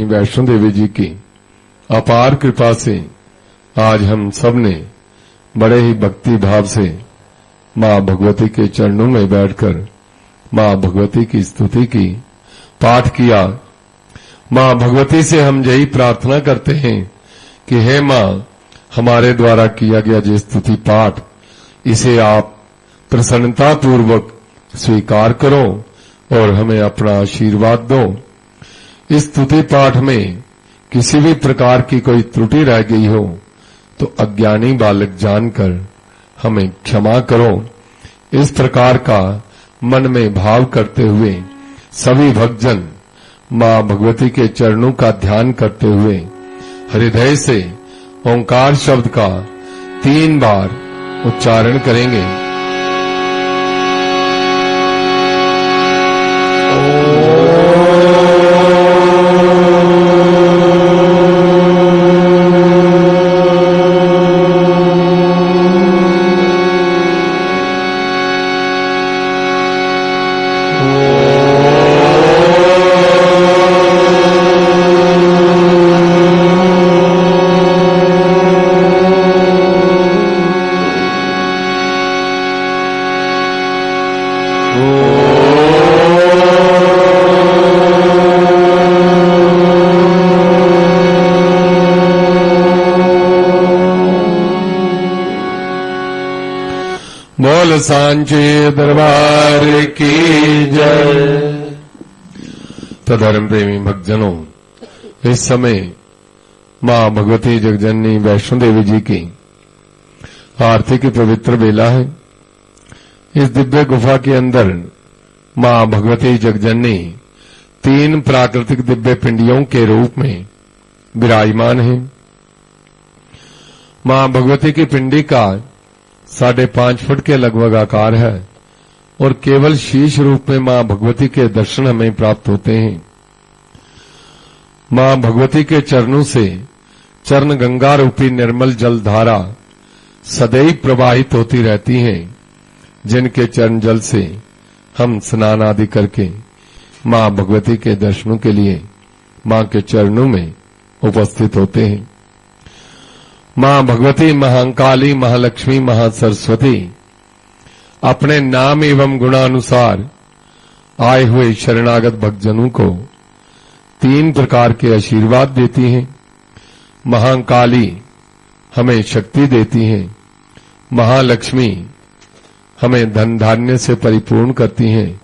वैष्णो देवी जी की अपार कृपा से आज हम सब ने बड़े ही भक्ति भाव से मां भगवती के चरणों में बैठकर मां भगवती की स्तुति की, पाठ किया। मां भगवती से हम यही प्रार्थना करते हैं कि हे मां, हमारे द्वारा किया गया जो स्तुति पाठ, इसे आप प्रसन्नता पूर्वक स्वीकार करो और हमें अपना आशीर्वाद दो। इस स्तुति पाठ में किसी भी प्रकार की कोई त्रुटि रह गई हो तो अज्ञानी बालक जानकर हमें क्षमा करो। इस प्रकार का मन में भाव करते हुए सभी भक्तजन मां भगवती के चरणों का ध्यान करते हुए हृदय से ओंकार शब्द का 3 बार उच्चारण करेंगे। बोल सांचे दरबार की जय। तो धर्म प्रेमी भक्तजनों, इस समय मां भगवती जगजननी वैष्णो देवी जी की आरती की पवित्र बेला है। इस दिव्य गुफा के अंदर मां भगवती जगजननी 3 प्राकृतिक दिव्य पिंडियों के रूप में विराजमान है। मां भगवती की पिंडी का 5.5 फुट के लगभग आकार है और केवल शीश रूप में मां भगवती के दर्शन हमें प्राप्त होते हैं। मां भगवती के चरणों से चरण गंगा रूपी निर्मल जल धारा सदैव प्रवाहित होती रहती है, जिनके चरण जल से हम स्नान आदि करके मां भगवती के दर्शनों के लिए मां के चरणों में उपस्थित होते हैं। मां भगवती महाकाली, महालक्ष्मी, महासरस्वती अपने नाम एवं गुणानुसार आए हुए शरणागत भक्तजनों को 3 प्रकार के आशीर्वाद देती हैं। महाकाली हमें शक्ति देती हैं, महालक्ष्मी हमें धन धान्य से परिपूर्ण करती हैं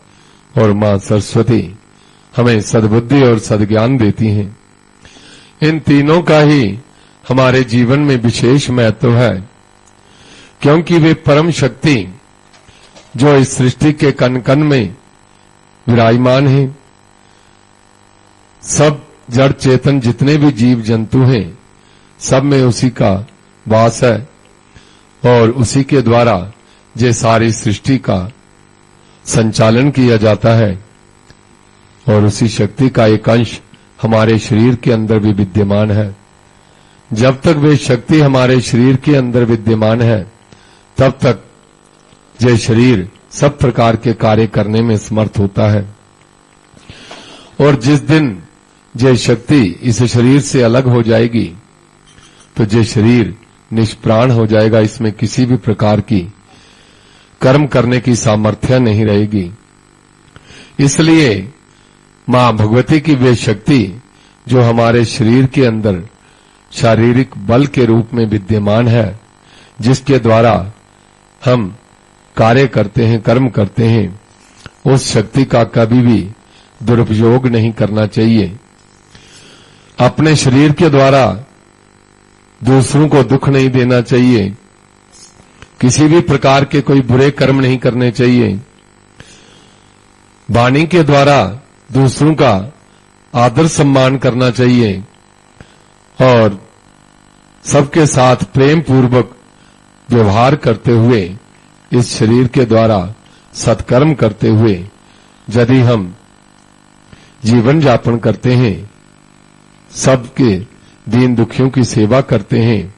और मां सरस्वती हमें सद्बुद्धि और सद्ज्ञान देती हैं। इन तीनों का ही हमारे जीवन में विशेष महत्व है, क्योंकि वे परम शक्ति जो इस सृष्टि के कण कण में विराजमान है, सब जड़ चेतन जितने भी जीव जंतु हैं, सब में उसी का वास है और उसी के द्वारा ये सारी सृष्टि का संचालन किया जाता है और उसी शक्ति का एक अंश हमारे शरीर के अंदर भी विद्यमान है। जब तक वे शक्ति हमारे शरीर के अंदर विद्यमान है, तब तक ये शरीर सब प्रकार के कार्य करने में समर्थ होता है और जिस दिन ये शक्ति इस शरीर से अलग हो जाएगी तो ये शरीर निष्प्राण हो जाएगा। इसमें किसी भी प्रकार की कर्म करने की सामर्थ्य नहीं रहेगी। इसलिए मां भगवती की वे शक्ति जो हमारे शरीर के अंदर शारीरिक बल के रूप में विद्यमान है, जिसके द्वारा हम कार्य करते हैं, कर्म करते हैं, उस शक्ति का कभी भी दुरुपयोग नहीं करना चाहिए। अपने शरीर के द्वारा दूसरों को दुख नहीं देना चाहिए, किसी भी प्रकार के कोई बुरे कर्म नहीं करने चाहिए। वाणी के द्वारा दूसरों का आदर सम्मान करना चाहिए और सबके साथ प्रेम पूर्वक व्यवहार करते हुए इस शरीर के द्वारा सत्कर्म करते हुए यदि हम जीवन यापन करते हैं, सबके दीन दुखियों की सेवा करते हैं,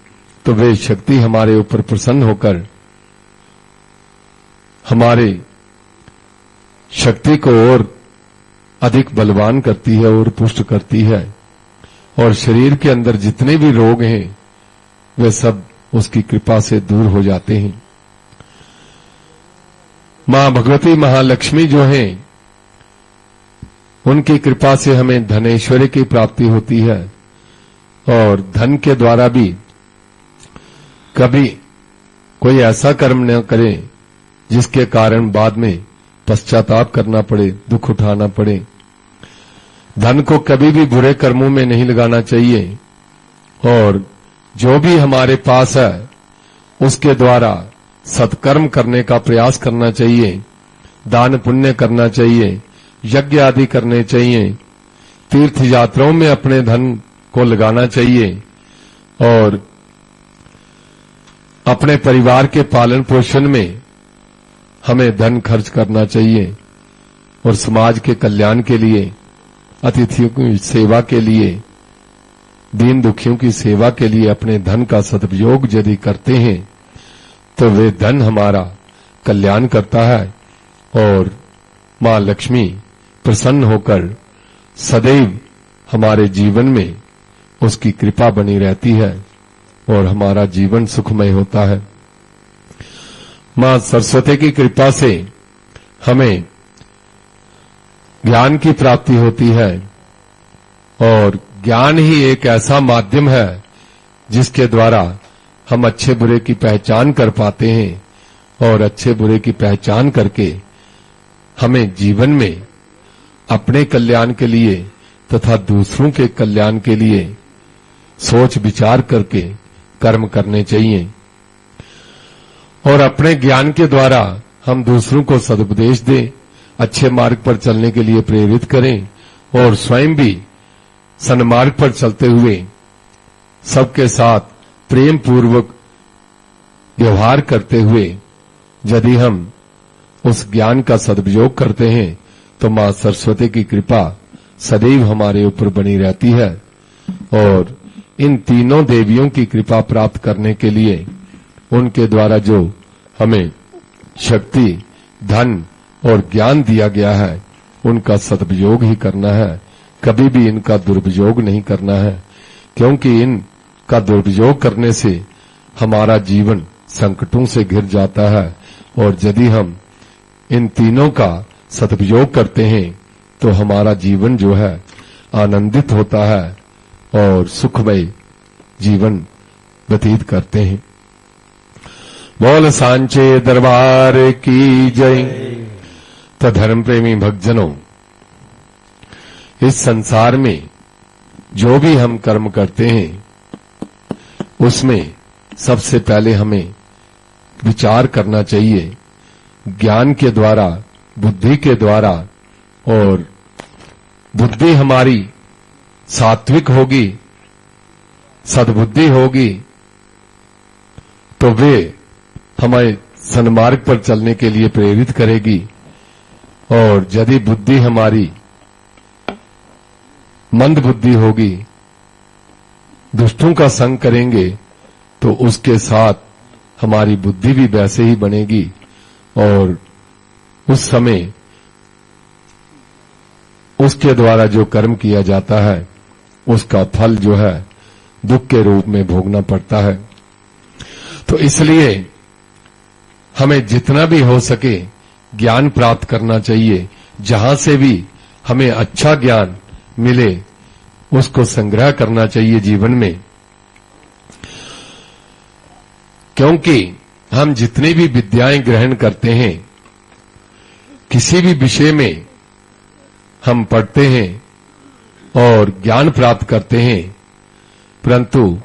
तो वे शक्ति हमारे ऊपर प्रसन्न होकर हमारे शक्ति को और अधिक बलवान करती है और पुष्ट करती है। और शरीर के अंदर जितने भी रोग हैं वे सब उसकी कृपा से दूर हो जाते हैं। मां भगवती महालक्ष्मी जो हैं उनकी कृपा से हमें धनेश्वरी की प्राप्ति होती है और धन के द्वारा भी कभी कोई ऐसा कर्म न करें जिसके कारण बाद में पश्चाताप करना पड़े, दुख उठाना पड़े। धन को कभी भी बुरे कर्मों में नहीं लगाना चाहिए और जो भी हमारे पास है उसके द्वारा सत्कर्म करने का प्रयास करना चाहिए, दान पुण्य करना चाहिए, यज्ञ आदि करने चाहिए, तीर्थ यात्राओं में अपने धन को लगाना चाहिए और अपने परिवार के पालन पोषण में हमें धन खर्च करना चाहिए और समाज के कल्याण के लिए, अतिथियों की सेवा के लिए, दीन दुखियों की सेवा के लिए अपने धन का सदुपयोग यदि करते हैं तो वे धन हमारा कल्याण करता है और मां लक्ष्मी प्रसन्न होकर सदैव हमारे जीवन में उसकी कृपा बनी रहती है और हमारा जीवन सुखमय होता है। मां सरस्वती की कृपा से हमें ज्ञान की प्राप्ति होती है और ज्ञान ही एक ऐसा माध्यम है जिसके द्वारा हम अच्छे बुरे की पहचान कर पाते हैं और अच्छे बुरे की पहचान करके हमें जीवन में अपने कल्याण के लिए तथा दूसरों के कल्याण के लिए सोच विचार करके कर्म करने चाहिए और अपने ज्ञान के द्वारा हम दूसरों को सदुपदेश दें, अच्छे मार्ग पर चलने के लिए प्रेरित करें और स्वयं भी सन्मार्ग पर चलते हुए सबके साथ प्रेम पूर्वक व्यवहार करते हुए यदि हम उस ज्ञान का सदुपयोग करते हैं तो मां सरस्वती की कृपा सदैव हमारे ऊपर बनी रहती है और इन तीनों देवियों की कृपा प्राप्त करने के लिए उनके द्वारा जो हमें शक्ति, धन और ज्ञान दिया गया है उनका सदुपयोग ही करना है, कभी भी इनका दुरुपयोग नहीं करना है क्योंकि इनका दुरुपयोग करने से हमारा जीवन संकटों से घिर जाता है और यदि हम इन तीनों का सदुपयोग करते हैं तो हमारा जीवन जो है आनंदित होता है और सुखमय जीवन व्यतीत करते हैं। बोल सांचे दरबार की जय। तो धर्म प्रेमी भक्तजनों, इस संसार में जो भी हम कर्म करते हैं उसमें सबसे पहले हमें विचार करना चाहिए ज्ञान के द्वारा, बुद्धि के द्वारा, और बुद्धि हमारी सात्विक होगी, सद्बुद्धि होगी तो वे हमें सन्मार्ग पर चलने के लिए प्रेरित करेगी और यदि बुद्धि हमारी मंद बुद्धि होगी, दुष्टों का संग करेंगे तो उसके साथ हमारी बुद्धि भी वैसे ही बनेगी और उस समय उसके द्वारा जो कर्म किया जाता है उसका फल जो है दुख के रूप में भोगना पड़ता है। तो इसलिए हमें जितना भी हो सके ज्ञान प्राप्त करना चाहिए, जहां से भी हमें अच्छा ज्ञान मिले उसको संग्रह करना चाहिए जीवन में, क्योंकि हम जितनी भी विद्याएं ग्रहण करते हैं, किसी भी विषय में हम पढ़ते हैं और ज्ञान प्राप्त करते हैं, परंतु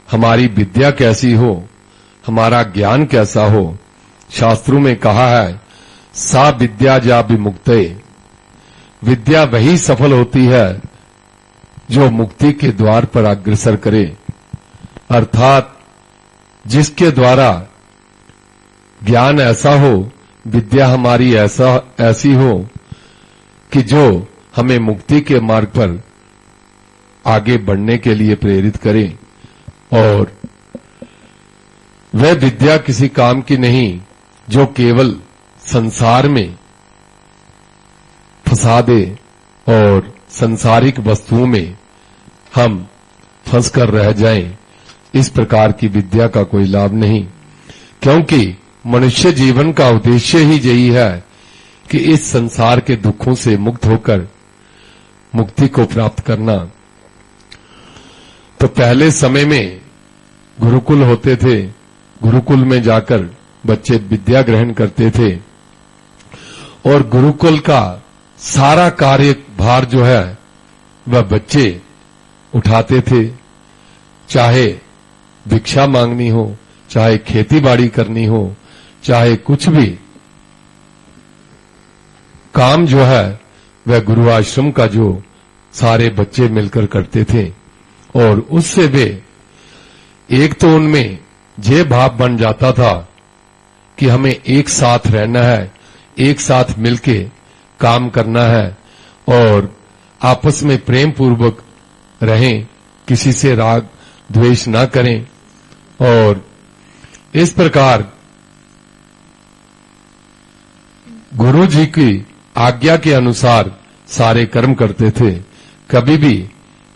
हमारी विद्या कैसी हो, हमारा ज्ञान कैसा हो, शास्त्रों में कहा है सा विद्या जा विमुक्ते, विद्या वही सफल होती है जो मुक्ति के द्वार पर अग्रसर करे, अर्थात जिसके द्वारा ज्ञान ऐसा हो, विद्या हमारी ऐसी हो कि जो हमें मुक्ति के मार्ग पर आगे बढ़ने के लिए प्रेरित करे और वह विद्या किसी काम की नहीं जो केवल संसार में फंसा दे और संसारिक वस्तुओं में हम फंस कर रह जाएं, इस प्रकार की विद्या का कोई लाभ नहीं। क्योंकि मनुष्य जीवन का उद्देश्य ही यही है कि इस संसार के दुखों से मुक्त होकर मुक्ति को प्राप्त करना। तो पहले समय में गुरुकुल होते थे, गुरुकुल में जाकर बच्चे विद्या ग्रहण करते थे और गुरुकुल का सारा कार्य भार जो है वह बच्चे उठाते थे। चाहे भिक्षा मांगनी हो, चाहे खेती बाड़ी करनी हो, चाहे कुछ भी काम जो है वह गुरु आश्रम का जो सारे बच्चे मिलकर करते थे। और उससे वे एक तो उनमें ये भाव बन जाता था कि हमें एक साथ रहना है, एक साथ मिलके काम करना है और आपस में प्रेम पूर्वक रहें, किसी से राग द्वेष ना करें। और इस प्रकार गुरु जी की आज्ञा के अनुसार सारे कर्म करते थे। कभी भी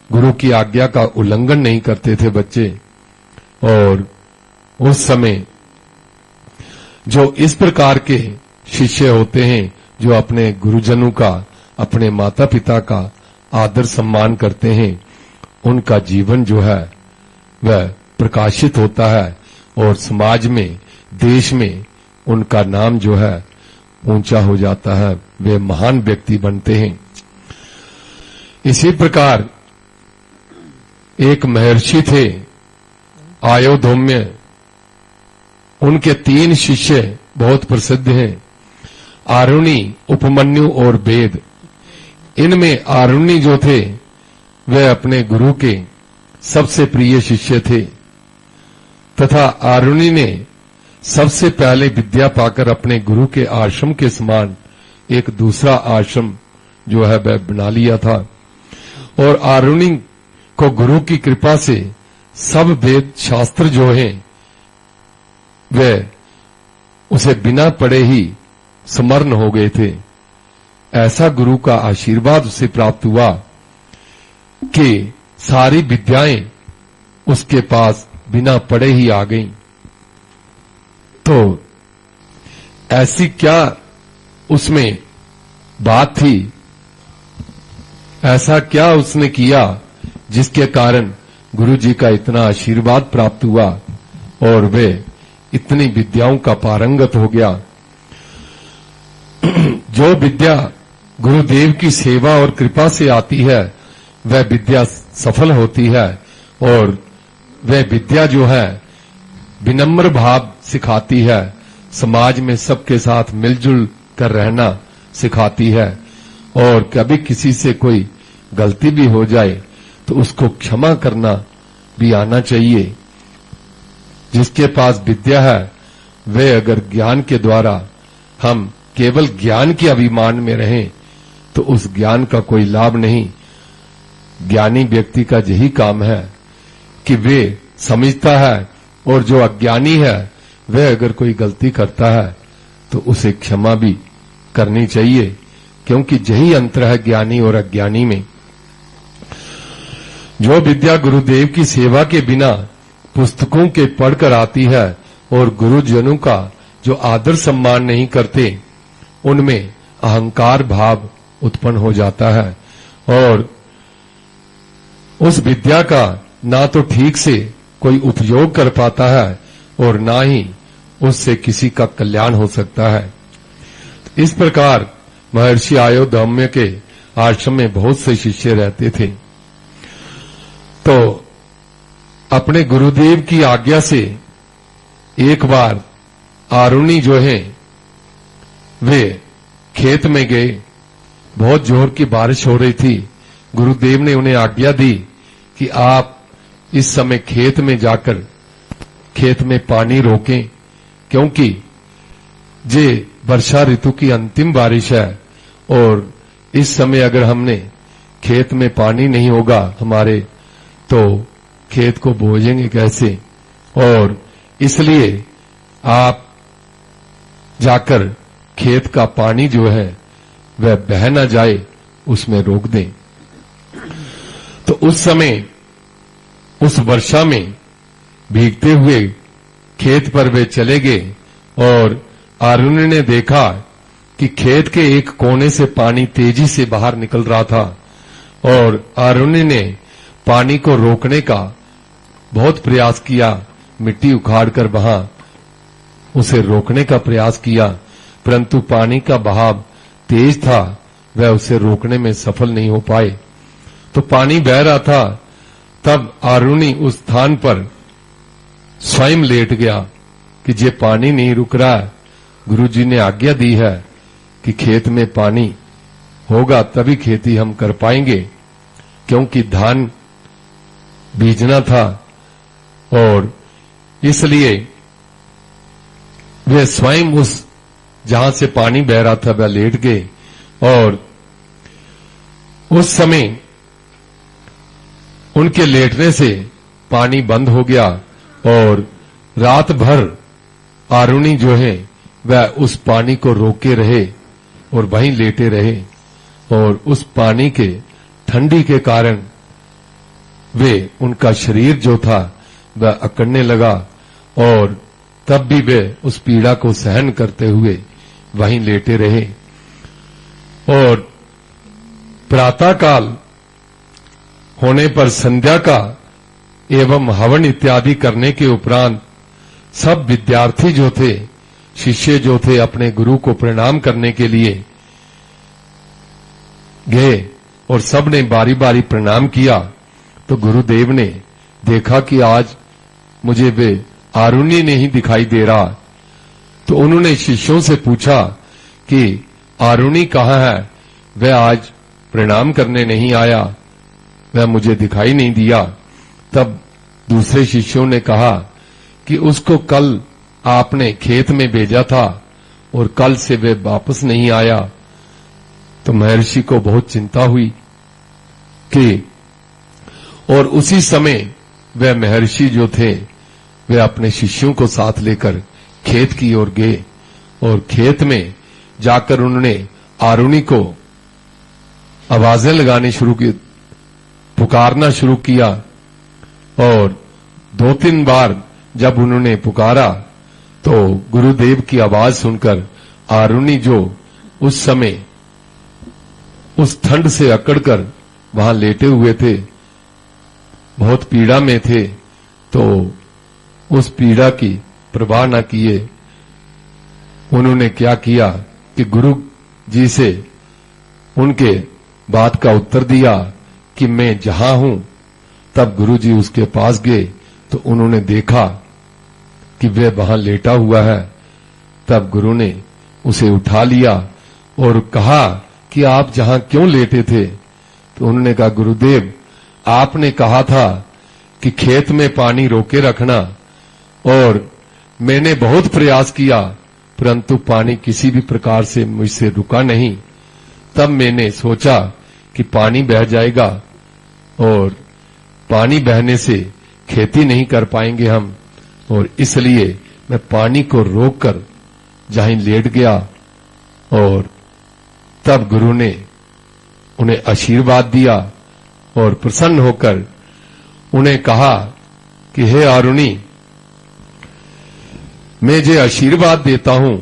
गुरु की आज्ञा का उल्लंघन नहीं करते थे बच्चे। और उस समय जो इस प्रकार के शिष्य होते हैं, जो अपने गुरुजनों का, अपने माता पिता का आदर सम्मान करते हैं, उनका जीवन जो है वह प्रकाशित होता है और समाज में, देश में उनका नाम जो है ऊंचा हो जाता है, वे महान व्यक्ति बनते हैं। इसी प्रकार एक महर्षि थे आयोधौम्य, उनके 3 शिष्य बहुत प्रसिद्ध हैं, आरुणि, उपमन्यु और वेद। इनमें आरुणि जो थे वे अपने गुरु के सबसे प्रिय शिष्य थे तथा आरुणि ने सबसे पहले विद्या पाकर अपने गुरु के आश्रम के समान एक दूसरा आश्रम जो है वह बना लिया था। और आरुणि को गुरु की कृपा से सब वेद शास्त्र जो हैं वे उसे बिना पढ़े ही समर्ण हो गए थे। ऐसा गुरु का आशीर्वाद उसे प्राप्त हुआ कि सारी विद्याएं उसके पास बिना पढ़े ही आ गईं। तो ऐसी क्या उसमें बात थी, ऐसा क्या उसने किया जिसके कारण गुरु जी का इतना आशीर्वाद प्राप्त हुआ और वे इतनी विद्याओं का पारंगत हो गया। जो विद्या गुरुदेव की सेवा और कृपा से आती है वह विद्या सफल होती है और वह विद्या जो है विनम्र भाव सिखाती है, समाज में सबके साथ मिलजुल कर रहना सिखाती है। और कभी किसी से कोई गलती भी हो जाए तो उसको क्षमा करना भी आना चाहिए। जिसके पास विद्या है वे अगर ज्ञान के द्वारा हम केवल ज्ञान के अभिमान में रहें तो उस ज्ञान का कोई लाभ नहीं। ज्ञानी व्यक्ति का यही काम है कि वे समझता है और जो अज्ञानी है वह अगर कोई गलती करता है तो उसे क्षमा भी करनी चाहिए, क्योंकि यही अंतर है ज्ञानी और अज्ञानी में। जो विद्या गुरुदेव की सेवा के बिना पुस्तकों के पढ़कर आती है और गुरुजनों का जो आदर सम्मान नहीं करते, उनमें अहंकार भाव उत्पन्न हो जाता है और उस विद्या का ना तो ठीक से कोई उपयोग कर पाता है और ना ही उससे किसी का कल्याण हो सकता है। इस प्रकार महर्षि आयोधौम्य के आश्रम में बहुत से शिष्य रहते थे। तो अपने गुरुदेव की आज्ञा से एक बार आरुणि जो है वे खेत में गए। बहुत जोर की बारिश हो रही थी। गुरुदेव ने उन्हें आज्ञा दी कि आप इस समय खेत में जाकर खेत में पानी रोकें, क्योंकि ये वर्षा ऋतु की अंतिम बारिश है और इस समय अगर हमने खेत में पानी नहीं होगा हमारे तो खेत को बोएंगे कैसे, और इसलिए आप जाकर खेत का पानी जो है वह बह न जाए उसमें रोक दें। तो उस समय उस वर्षा में भीगते हुए खेत पर वे चले गए और आरुणि ने देखा कि खेत के एक कोने से पानी तेजी से बाहर निकल रहा था और आरुणि ने पानी को रोकने का बहुत प्रयास किया, मिट्टी उखाड़कर वहां उसे रोकने का प्रयास किया, परंतु पानी का बहाव तेज था, वह उसे रोकने में सफल नहीं हो पाए। तो पानी बह रहा था, तब आरुणि उस स्थान पर स्वयं लेट गया कि ये पानी नहीं रुक रहा है, गुरुजी ने आज्ञा दी है कि खेत में पानी होगा तभी खेती हम कर पाएंगे, क्योंकि धान बीजना था और इसलिए वे स्वयं उस जहां से पानी बह रहा था वह लेट गए और उस समय उनके लेटने से पानी बंद हो गया और रात भर आरुणि जो है वह उस पानी को रोके रहे और वहीं लेटे रहे और उस पानी के ठंडी के कारण वे उनका शरीर जो था वह अकड़ने लगा और तब भी वे उस पीड़ा को सहन करते हुए वहीं लेटे रहे। और प्रातःकाल होने पर संध्या का एवं हवन इत्यादि करने के उपरांत सब विद्यार्थी जो थे, शिष्य जो थे, अपने गुरु को प्रणाम करने के लिए गए और सब ने बारी बारी प्रणाम किया। तो गुरुदेव ने देखा कि आज मुझे वे आरुणि नहीं दिखाई दे रहा, तो उन्होंने शिष्यों से पूछा कि आरुणि कहाँ है, वह आज प्रणाम करने नहीं आया, वह मुझे दिखाई नहीं दिया। तब दूसरे शिष्यों ने कहा कि उसको कल आपने खेत में भेजा था और कल से वे वापस नहीं आया। तो महर्षि को बहुत चिंता हुई कि और उसी समय वह महर्षि जो थे वे अपने शिष्यों को साथ लेकर खेत की ओर गए और खेत में जाकर उन्होंने आरुणि को आवाजें लगानी शुरू की, पुकारना शुरू किया और 2-3 बार जब उन्होंने पुकारा तो गुरुदेव की आवाज सुनकर आरुणि जो उस समय उस ठंड से अकड़कर वहां लेटे हुए थे, बहुत पीड़ा में थे, तो उस पीड़ा की परवाह न किए उन्होंने क्या किया कि गुरु जी से उनके बात का उत्तर दिया कि मैं जहां हूं। तब गुरु जी उसके पास गए तो उन्होंने देखा कि वह वहां लेटा हुआ है। तब गुरु ने उसे उठा लिया और कहा कि आप जहां क्यों लेटे थे? तो उन्होंने कहा, गुरुदेव आपने कहा था कि खेत में पानी रोके रखना और मैंने बहुत प्रयास किया परंतु पानी किसी भी प्रकार से मुझसे रुका नहीं। तब मैंने सोचा कि पानी बह जाएगा और पानी बहने से खेती नहीं कर पाएंगे हम, और इसलिए मैं पानी को रोककर जहां लेट गया। और तब गुरु ने उन्हें आशीर्वाद दिया और प्रसन्न होकर उन्हें कहा कि हे आरुणि, मैं ये आशीर्वाद देता हूं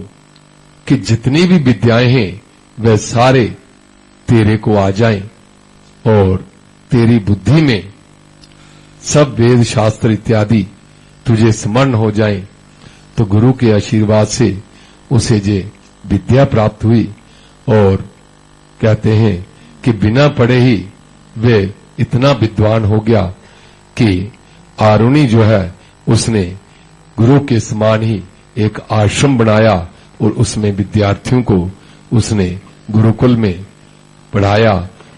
कि जितनी भी विद्याएं हैं वे सारे तेरे को आ जाएं और तेरी बुद्धि में सब वेद शास्त्र इत्यादि तुझे स्मरण हो जाएं। तो गुरु के आशीर्वाद से उसे ये विद्या प्राप्त हुई और कहते हैं कि बिना पढ़े ही वे इतना विद्वान हो गया कि आरुणि जो है उसने गुरु के समान ही एक आश्रम बनाया और उसमें विद्यार्थियों को उसने गुरुकुल में पढ़ाया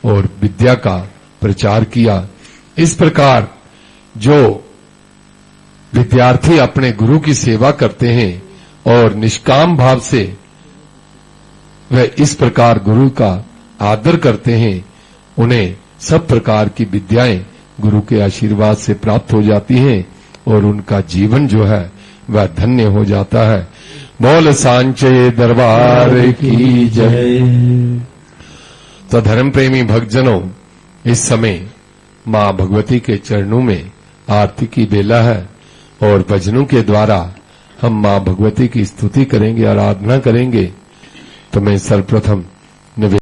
और विद्या का प्रचार किया। इस प्रकार जो विद्यार्थी अपने गुरु की सेवा करते हैं और निष्काम भाव से वह इस प्रकार गुरु का आदर करते हैं, उन्हें सब प्रकार की विद्याएं गुरु के आशीर्वाद से प्राप्त हो जाती हैं और उनका जीवन जो है वह धन्य हो जाता है। बोल सांचे दरबार की जय। तो धर्म प्रेमी भक्तजनों, इस समय मां भगवती के चरणों में आरती की बेला है और भजनों के द्वारा हम मां भगवती की स्तुति करेंगे, आराधना करेंगे। तो मैं सर्वप्रथम निवेदन